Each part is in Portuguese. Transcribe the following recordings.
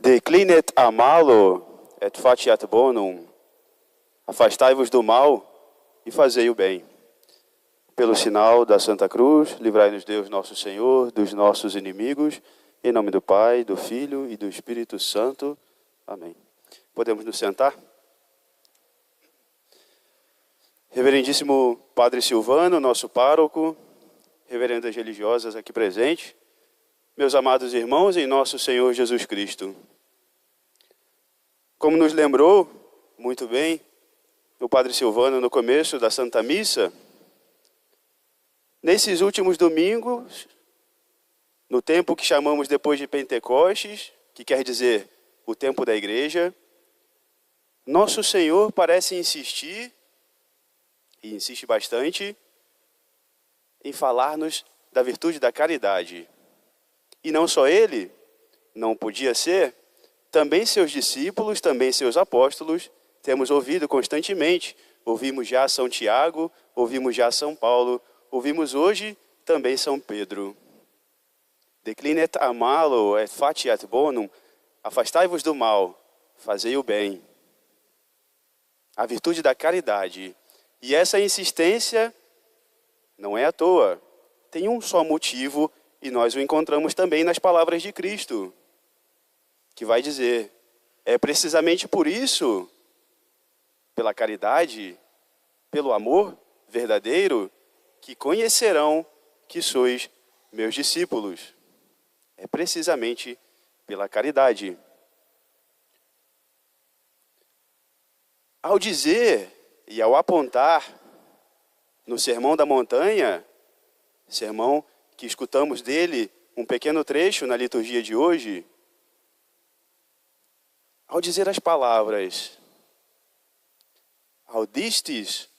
Declinet a malo et faciat bonum. Afastai-vos do mal e fazei o bem. Pelo sinal da Santa Cruz, livrai-nos Deus nosso Senhor dos nossos inimigos. Em nome do Pai, do Filho e do Espírito Santo. Amém. Podemos nos sentar? Reverendíssimo Padre Silvano, nosso pároco, reverendas religiosas aqui presentes, meus amados irmãos em nosso Senhor Jesus Cristo. Como nos lembrou muito bem o Padre Silvano no começo da Santa Missa, nesses últimos domingos, no tempo que chamamos depois de Pentecostes, que quer dizer o tempo da igreja, nosso Senhor parece insistir, e insiste bastante, em falar-nos da virtude da caridade. E não só ele, não podia ser, também seus discípulos, também seus apóstolos, temos ouvido constantemente. Ouvimos já São Tiago, ouvimos já São Paulo, ouvimos hoje também São Pedro. Declinet a malo et faciat bonum. Afastai-vos do mal, fazei o bem. A virtude da caridade. E essa insistência não é à toa. Tem um só motivo e nós o encontramos também nas palavras de Cristo, que vai dizer, é precisamente por isso, pela caridade, pelo amor verdadeiro, que conhecerão que sois meus discípulos. É precisamente pela caridade. Ao dizer e ao apontar no Sermão da Montanha, sermão que escutamos dele um pequeno trecho na liturgia de hoje, ao dizer as palavras, audistis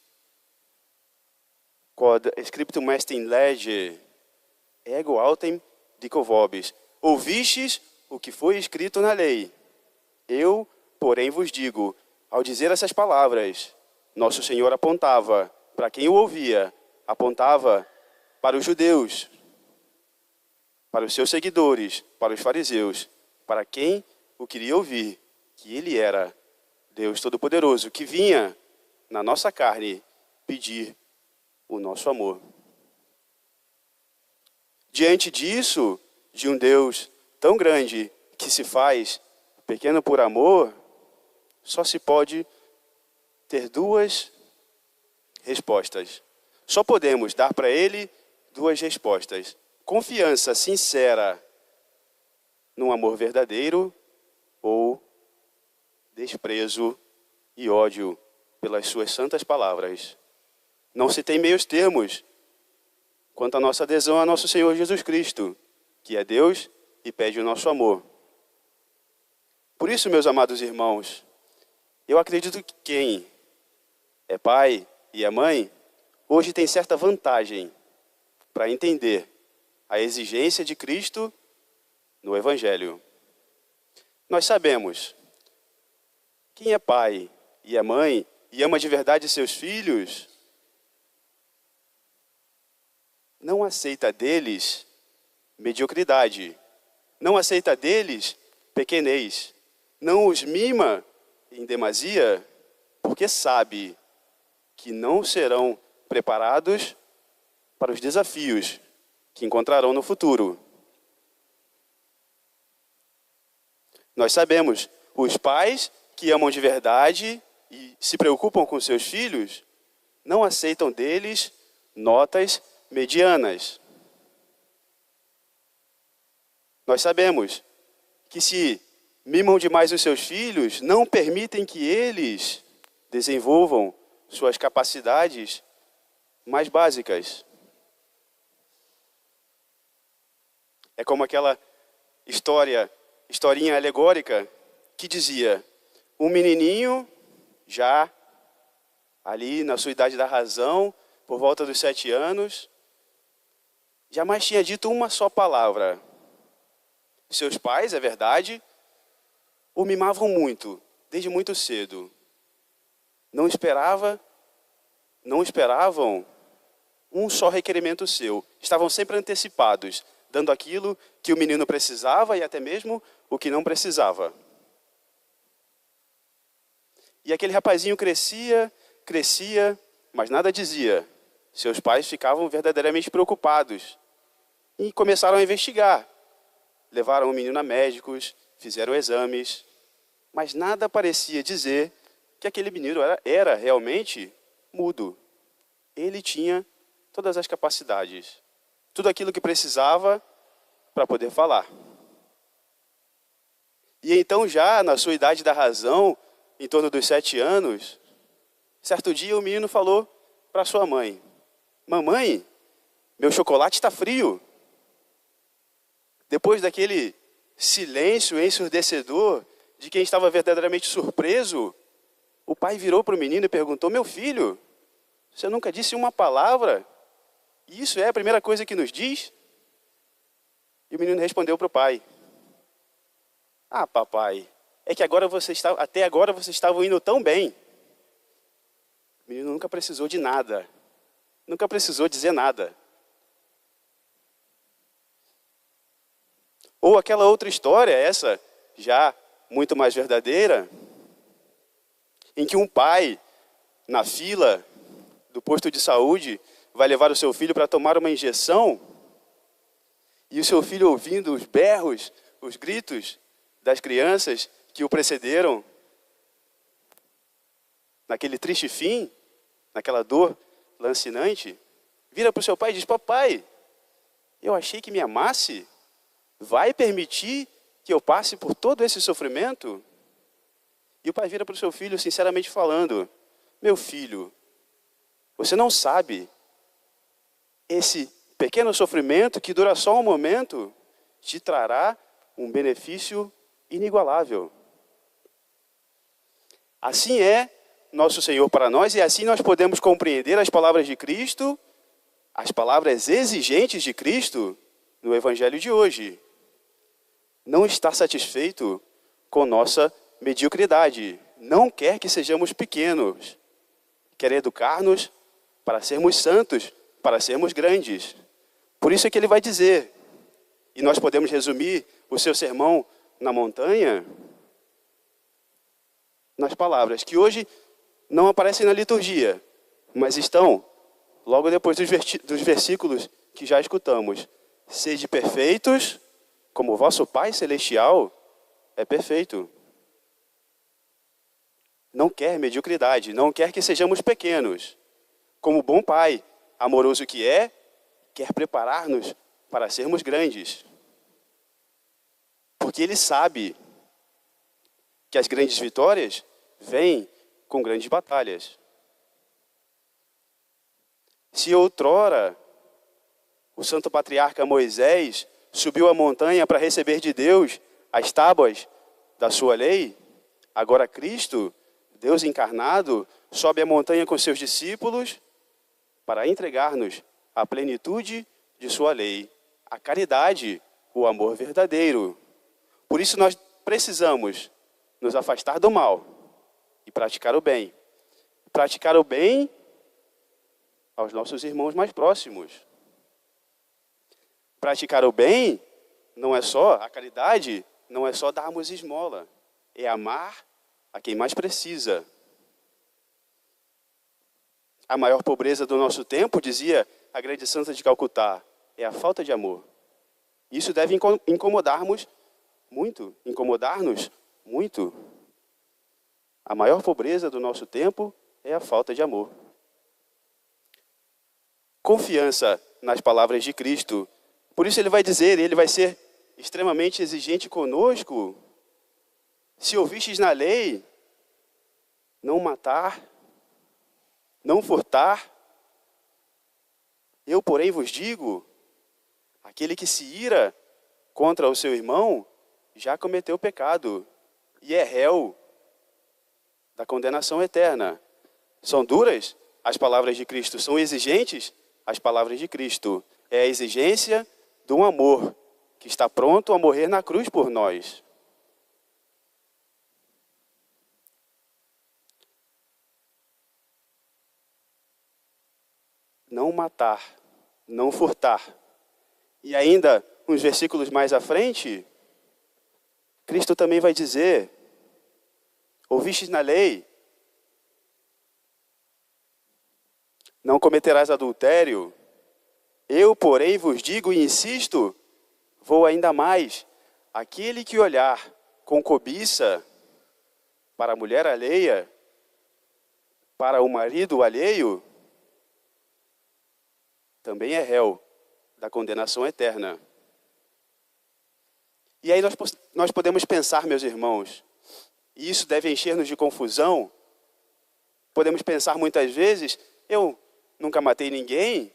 quod scriptum est in lege, ego autem dico vobis. Ouvistes o que foi escrito na lei. Eu, porém, vos digo. Ao dizer essas palavras, nosso Senhor apontava para quem o ouvia, apontava para os judeus, para os seus seguidores, para os fariseus, para quem o queria ouvir, que ele era Deus Todo-Poderoso, que vinha na nossa carne pedir o nosso amor. Diante disso, de um Deus tão grande que se faz pequeno por amor, só se pode ter duas respostas. Só podemos dar para ele duas respostas. Confiança sincera num amor verdadeiro ou desprezo e ódio pelas suas santas palavras. Não se tem meios termos quanto à nossa adesão a nosso Senhor Jesus Cristo, que é Deus e pede o nosso amor. Por isso, meus amados irmãos, eu acredito que quem é pai e é mãe, hoje tem certa vantagem para entender a exigência de Cristo no Evangelho. Nós sabemos, quem é pai e é mãe e ama de verdade seus filhos, não aceita deles mediocridade, não aceita deles pequenez, não os mima em demasia, porque sabe que não serão preparados para os desafios que encontrarão no futuro. Nós sabemos, os pais que amam de verdade e se preocupam com seus filhos, não aceitam deles notas medianas. Nós sabemos que se mimam demais os seus filhos, não permitem que eles desenvolvam suas capacidades mais básicas. É como aquela historinha alegórica que dizia, um menininho já ali na sua idade da razão, por volta dos 7 anos, jamais tinha dito uma só palavra. Seus pais, é verdade, o mimavam muito, desde muito cedo. Não esperavam um só requerimento seu. Estavam sempre antecipados. dando aquilo que o menino precisava e até mesmo o que não precisava. E aquele rapazinho crescia, crescia, mas nada dizia. Seus pais ficavam verdadeiramente preocupados e começaram a investigar. Levaram o menino a médicos, fizeram exames, mas nada parecia dizer que aquele menino era realmente mudo. Ele tinha todas as capacidades, tudo aquilo que precisava para poder falar. E então, já na sua idade da razão, em torno dos 7 anos, certo dia o menino falou para sua mãe: mamãe, meu chocolate está frio. Depois daquele silêncio ensurdecedor de quem estava verdadeiramente surpreso, o pai virou para o menino e perguntou: meu filho, você nunca disse uma palavra? Isso é a primeira coisa que nos diz? E o menino respondeu para o pai: ah, papai, é que até agora vocês estavam indo tão bem. O menino nunca precisou de nada, nunca precisou dizer nada. Ou aquela outra história, essa já muito mais verdadeira, em que um pai, na fila do posto de saúde, vai levar o seu filho para tomar uma injeção, e o seu filho, ouvindo os berros, os gritos das crianças que o precederam, naquele triste fim, naquela dor lancinante, vira para o seu pai e diz: papai, eu achei que me amasse, vai permitir que eu passe por todo esse sofrimento? E o pai vira para o seu filho, sinceramente falando: meu filho, você não sabe, esse pequeno sofrimento que dura só um momento, te trará um benefício inigualável. Assim é nosso Senhor para nós, e assim nós podemos compreender as palavras de Cristo, as palavras exigentes de Cristo no Evangelho de hoje. Não está satisfeito com nossa mediocridade, não quer que sejamos pequenos, quer educar-nos para sermos santos, para sermos grandes. Por isso é que ele vai dizer, e nós podemos resumir o seu sermão na montanha nas palavras que hoje não aparecem na liturgia, mas estão logo depois dos versículos que já escutamos. Sede perfeitos, como o vosso Pai Celestial é perfeito. Não quer mediocridade, não quer que sejamos pequenos. Como bom Pai, amoroso que é, quer preparar-nos para sermos grandes. Porque Ele sabe que as grandes vitórias vêm com grandes batalhas. Se outrora o santo patriarca Moisés subiu a montanha para receber de Deus as tábuas da sua lei, agora Cristo, Deus encarnado, sobe a montanha com seus discípulos para entregar-nos a plenitude de sua lei, a caridade, o amor verdadeiro. Por isso nós precisamos nos afastar do mal e praticar o bem. Praticar o bem aos nossos irmãos mais próximos. Praticar o bem não é só, a caridade não é só darmos esmola, é amar a quem mais precisa. A maior pobreza do nosso tempo, dizia a grande santa de Calcutá, é a falta de amor. Isso deve incomodar-nos muito. A maior pobreza do nosso tempo é a falta de amor. Confiança nas palavras de Cristo. Por isso ele vai dizer, ele vai ser extremamente exigente conosco. Se ouvistes na lei, não matar, não furtar, eu, porém, vos digo, aquele que se ira contra o seu irmão, já cometeu pecado e é réu da condenação eterna. São duras as palavras de Cristo, são exigentes as palavras de Cristo. É a exigência de um amor que está pronto a morrer na cruz por nós. Não matar, não furtar. E ainda uns versículos mais à frente, Cristo também vai dizer: ouvistes na lei, não cometerás adultério. Eu, porém, vos digo e insisto, vou ainda mais. Aquele que olhar com cobiça para a mulher alheia, para o marido alheio, também é réu da condenação eterna. E aí nós podemos pensar, meus irmãos, e isso deve encher-nos de confusão. Podemos pensar muitas vezes: eu nunca matei ninguém,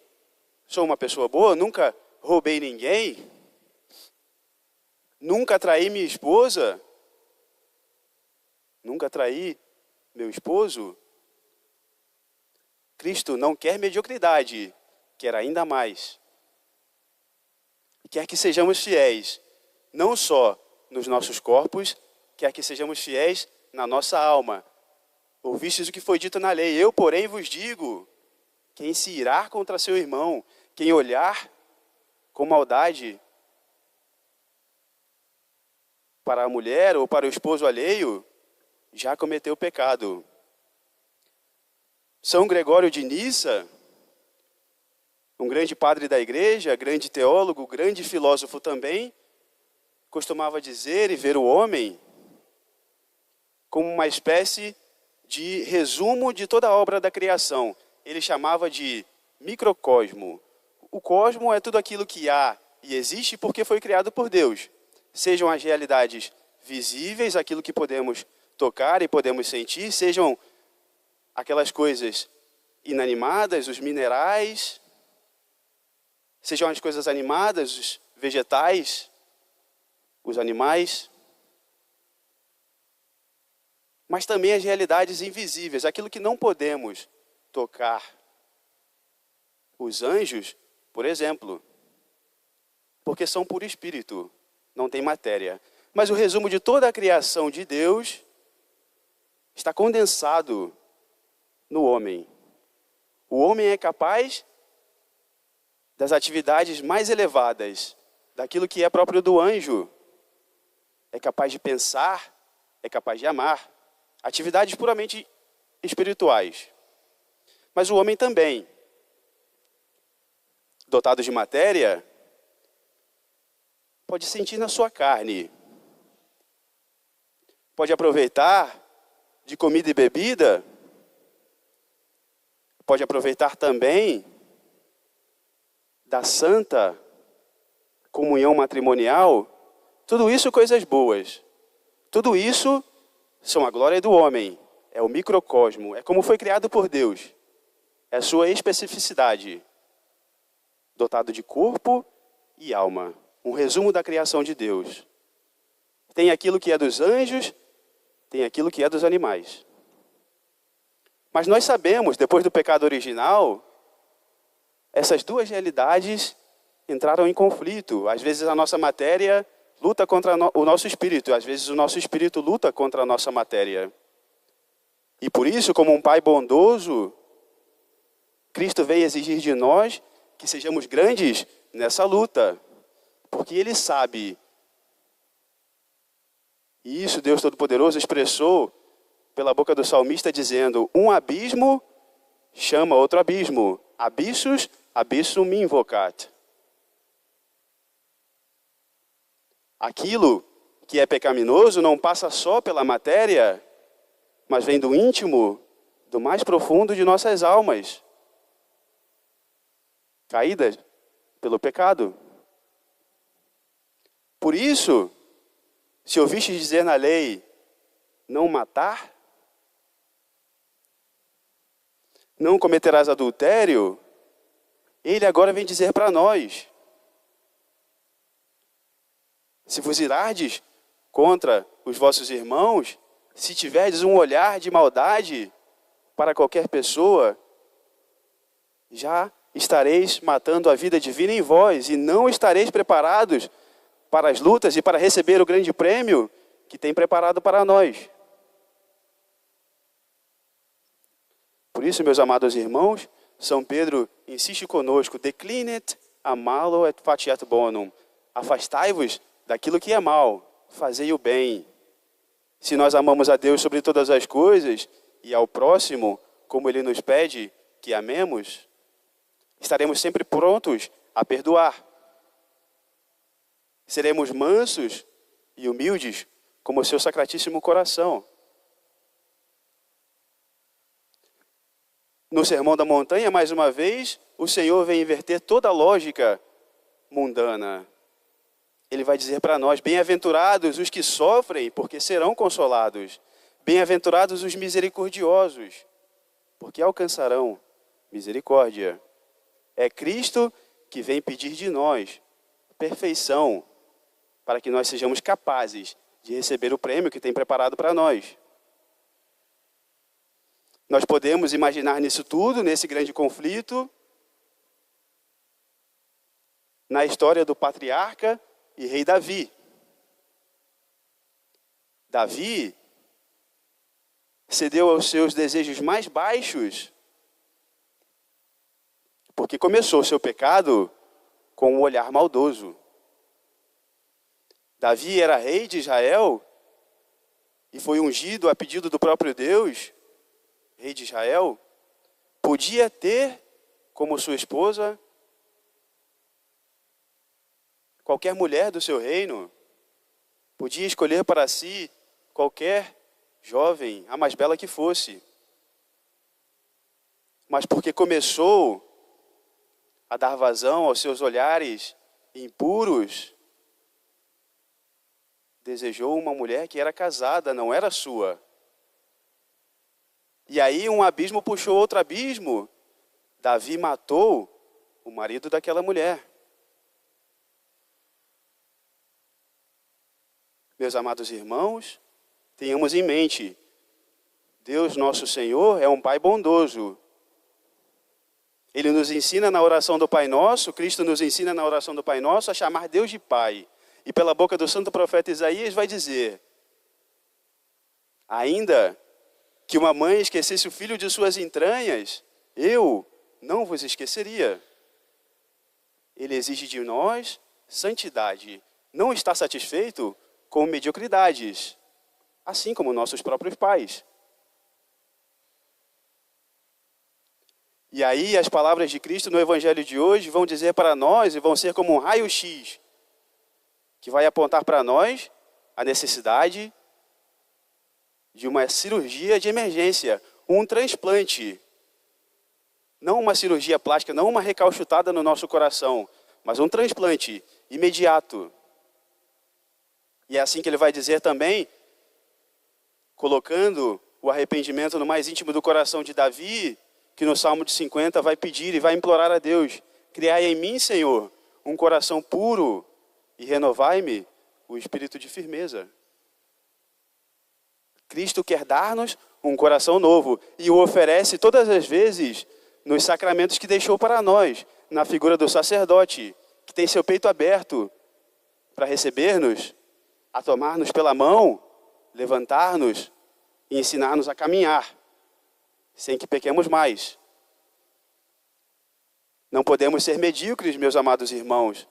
sou uma pessoa boa, nunca roubei ninguém, nunca traí minha esposa, nunca traí meu esposo. Cristo não quer mediocridade, quer ainda mais. Quer que sejamos fiéis, não só nos nossos corpos, quer que sejamos fiéis na nossa alma. Ouvistes o que foi dito na lei, eu, porém, vos digo: quem se irar contra seu irmão, quem olhar com maldade para a mulher ou para o esposo alheio, já cometeu pecado. São Gregório de Nissa, um grande padre da igreja, grande teólogo, grande filósofo também, costumava dizer e ver o homem como uma espécie de resumo de toda a obra da criação. Ele chamava de microcosmo. O cosmo é tudo aquilo que há e existe porque foi criado por Deus. Sejam as realidades visíveis, aquilo que podemos tocar e podemos sentir, sejam aquelas coisas inanimadas, os minerais, sejam as coisas animadas, os vegetais, os animais, mas também as realidades invisíveis, aquilo que não podemos tocar. Os anjos, por exemplo, porque são por espírito, não tem matéria. Mas o resumo de toda a criação de Deus está condensado no homem. O homem é capaz das atividades mais elevadas, daquilo que é próprio do anjo. É capaz de pensar, é capaz de amar. Atividades puramente espirituais. Mas o homem também, dotado de matéria, pode sentir na sua carne. Pode aproveitar de comida e bebida. Pode aproveitar também da santa comunhão matrimonial. Tudo isso coisas boas. Tudo isso são a glória do homem. É o microcosmo. É como foi criado por Deus. É a sua especificidade. Dotado de corpo e alma. Um resumo da criação de Deus. Tem aquilo que é dos anjos, tem aquilo que é dos animais. Mas nós sabemos, depois do pecado original, essas duas realidades entraram em conflito. Às vezes a nossa matéria luta contra o nosso espírito, às vezes o nosso espírito luta contra a nossa matéria. E por isso, como um Pai bondoso, Cristo veio exigir de nós que sejamos grandes nessa luta. Porque Ele sabe, e isso Deus Todo-Poderoso expressou pela boca do salmista dizendo: um abismo chama outro abismo. Abissus, abissum invocat. Aquilo que é pecaminoso não passa só pela matéria, mas vem do íntimo, do mais profundo de nossas almas, caídas pelo pecado. Por isso, se ouviste dizer na lei, não matar, não cometerás adultério, ele agora vem dizer para nós: se vos irardes contra os vossos irmãos, se tiverdes um olhar de maldade para qualquer pessoa, já estareis matando a vida divina em vós e não estareis preparados para as lutas e para receber o grande prêmio que tem preparado para nós. Por isso, meus amados irmãos, São Pedro insiste conosco: declinet a malo et faciat bonum. Afastai-vos daquilo que é mal, fazei o bem. Se nós amamos a Deus sobre todas as coisas e ao próximo, como Ele nos pede que amemos, estaremos sempre prontos a perdoar. Seremos mansos e humildes como o seu sacratíssimo coração. No Sermão da Montanha, mais uma vez, o Senhor vem inverter toda a lógica mundana. Ele vai dizer para nós: bem-aventurados os que sofrem, porque serão consolados. Bem-aventurados os misericordiosos, porque alcançarão misericórdia. É Cristo que vem pedir de nós perfeição, para que nós sejamos capazes de receber o prêmio que tem preparado para nós. Nós podemos imaginar nisso tudo, nesse grande conflito, na história do patriarca e rei Davi. Davi cedeu aos seus desejos mais baixos, porque começou o seu pecado com um olhar maldoso. Davi era rei de Israel e foi ungido a pedido do próprio Deus, rei de Israel. Podia ter como sua esposa qualquer mulher do seu reino, podia escolher para si qualquer jovem, a mais bela que fosse. Mas porque começou a dar vazão aos seus olhares impuros, desejou uma mulher que era casada, não era sua. E aí um abismo puxou outro abismo. Davi matou o marido daquela mulher. Meus amados irmãos, tenhamos em mente, Deus nosso Senhor é um Pai bondoso. Ele nos ensina na oração do Pai Nosso, Cristo nos ensina na oração do Pai Nosso a chamar Deus de Pai. E pela boca do santo profeta Isaías vai dizer: ainda que uma mãe esquecesse o filho de suas entranhas, eu não vos esqueceria. Ele exige de nós santidade. Não está satisfeito com mediocridades, assim como nossos próprios pais. E aí as palavras de Cristo no Evangelho de hoje vão dizer para nós, e vão ser como um raio-x, que vai apontar para nós a necessidade de uma cirurgia de emergência, um transplante. Não uma cirurgia plástica, não uma recalchutada no nosso coração, mas um transplante imediato. E é assim que ele vai dizer também, colocando o arrependimento no mais íntimo do coração de Davi, que no Salmo de 50 vai pedir e vai implorar a Deus: criai em mim, Senhor, um coração puro e renovai-me o espírito de firmeza. Cristo quer dar-nos um coração novo e o oferece todas as vezes nos sacramentos que deixou para nós, na figura do sacerdote, que tem seu peito aberto para receber-nos, a tomar-nos pela mão, levantar-nos e ensinar-nos a caminhar, sem que pequemos mais. Não podemos ser medíocres, meus amados irmãos.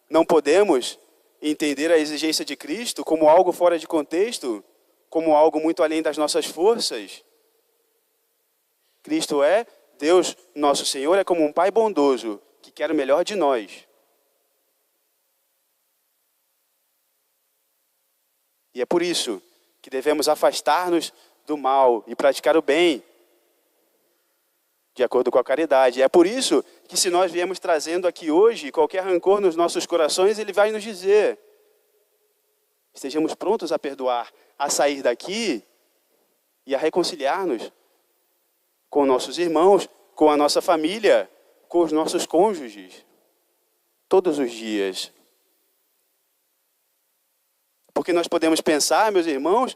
Não podemos entender a exigência de Cristo como algo fora de contexto, como algo muito além das nossas forças. Cristo é Deus, nosso Senhor, é como um Pai bondoso, que quer o melhor de nós. E é por isso que devemos afastar-nos do mal e praticar o bem, de acordo com a caridade. É por isso que, se nós viemos trazendo aqui hoje qualquer rancor nos nossos corações, ele vai nos dizer: estejamos prontos a perdoar, a sair daqui e a reconciliar-nos com nossos irmãos, com a nossa família, com os nossos cônjuges, todos os dias. Porque nós podemos pensar, meus irmãos,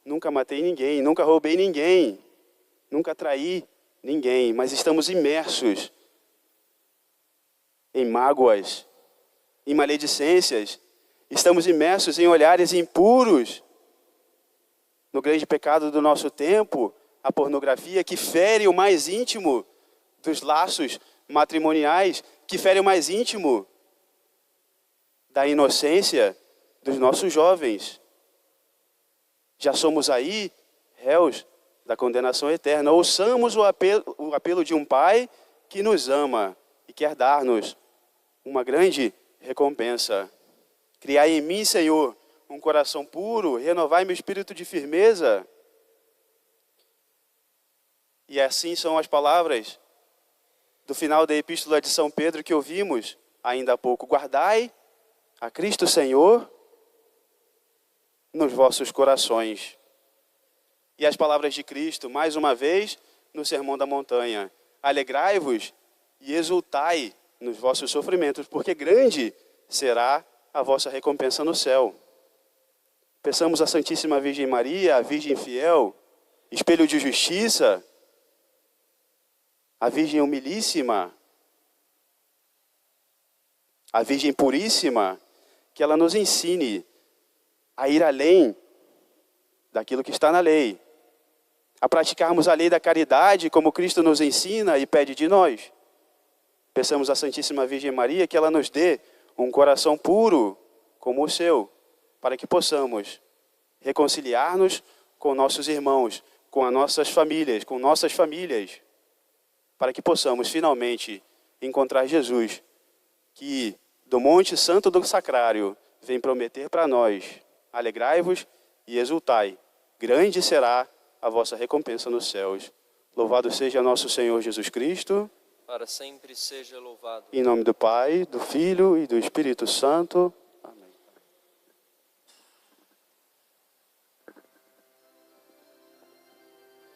nunca matei ninguém, nunca roubei ninguém, nunca traí ninguém, mas estamos imersos em mágoas, em maledicências, estamos imersos em olhares impuros, no grande pecado do nosso tempo, a pornografia, que fere o mais íntimo dos laços matrimoniais, que fere o mais íntimo da inocência dos nossos jovens. Já somos aí réus da condenação eterna. Ouçamos o apelo de um pai que nos ama e quer dar-nos uma grande recompensa. Criai em mim, Senhor, um coração puro, renovai meu espírito de firmeza. E assim são as palavras do final da Epístola de São Pedro que ouvimos ainda há pouco. Guardai a Cristo Senhor nos vossos corações. E as palavras de Cristo, mais uma vez, no Sermão da Montanha. Alegrai-vos e exultai nos vossos sofrimentos, porque grande será a vossa recompensa no céu. Peçamos à Santíssima Virgem Maria, a Virgem fiel, espelho de justiça, a Virgem humilíssima, a Virgem puríssima, que ela nos ensine a ir além daquilo que está na lei, a praticarmos a lei da caridade como Cristo nos ensina e pede de nós. Peçamos à Santíssima Virgem Maria que ela nos dê um coração puro como o seu, para que possamos reconciliar-nos com nossos irmãos, com as nossas famílias, para que possamos finalmente encontrar Jesus, que do Monte Santo do Sacrário vem prometer para nós: alegrai-vos e exultai, grande será a vossa recompensa nos céus. Louvado seja nosso Senhor Jesus Cristo. Para sempre seja louvado. Em nome do Pai, do Filho e do Espírito Santo.